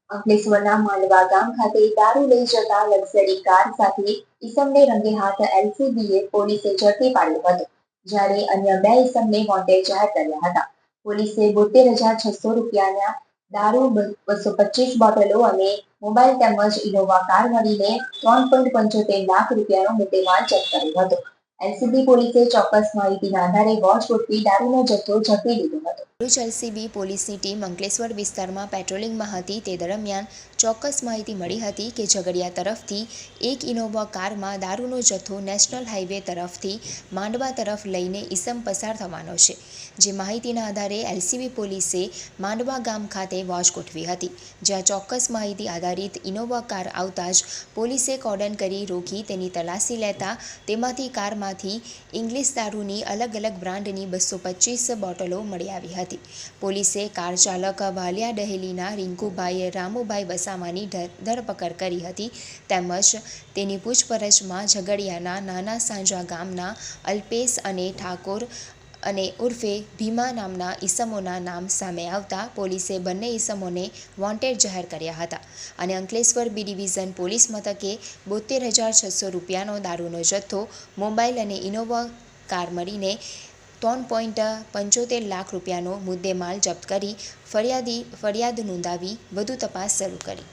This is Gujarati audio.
અંકલેશ્વરના માંડવા ગામ ખાતે દારૂ લઈ જતા લક્ઝરી કાર સાથે ઈસમને રંગે હાથ એલસીબીએ પોલીસે ઝડપી પાડ્યો હતો, જ્યારે અન્ય બે ઈસમને વોન્ટેડ જાહેર કર્યા હતા. પોલીસે 72,600 રૂપિયાના દારૂ, 225 બોટલો અને મોબાઈલ તેમજ ઇનોવા કાર મળીને 3.75 લાખ રૂપિયાનો મુદ્દેમાલ જપ્ત કર્યો હતો. એલસીબી પોલીસે ચોક્કસ માહિતીના આધારે વોચ ગોઠવી દારૂનો જથ્થો ઝડપી લીધો હતો. ભરૂચ એલસીબી પોલીસની ટીમ અંકલેશ્વર વિસ્તારમાં પેટ્રોલિંગમાં હતી તે દરમિયાન ચોક્કસ માહિતી મળી હતી કે ઝઘડિયા તરફથી એક ઇનોવા કારમાં દારૂનો જથ્થો નેશનલ હાઈવે તરફથી માંડવા તરફ લઈને ઈસમ પસાર થવાનો છે. જે માહિતીના આધારે એલસીબી પોલીસે માંડવા ગામ ખાતે વોચ ગોઠવી હતી, જ્યાં ચોક્કસ માહિતી આધારિત ઇનોવા કાર આવતા જ પોલીસે કોર્ડન કરી રોકી તેની તલાશી લેતા તેમાંથી કારમાંથી ઇંગ્લિશ દારૂની અલગ અલગ બ્રાન્ડની 225 બોટલો મળી આવી હતી. પોલીસે કાર ચાલક વાલિયા ડહેલીના રિંકુભાઈ રામુભાઈ વસાવાની ધરપકડ કરી હતી, તેમજ તેની પૂછપરછમાં ઝઘડિયાના નાના સાંજા ગામના અલ્પેશ અને ઠાકોર અને ઉર્ફે ભીમા નામના ઈસમોના નામ સામે આવતા પોલીસે બંને ઈસમોને વોન્ટેડ જાહેર કર્યા હતા અને અંકલેશ્વર બી ડિવિઝન પોલીસ મથકે 72,600 રૂપિયાનો દારૂનો જથ્થો, મોબાઈલ અને ઇનોવા કાર મળીને 3.75 લાખ રૂપિયાનો મુદ્દેમાલ જપ્ત કરી ફરિયાદ નોંધાવી વધુ તપાસ શરૂ કરી.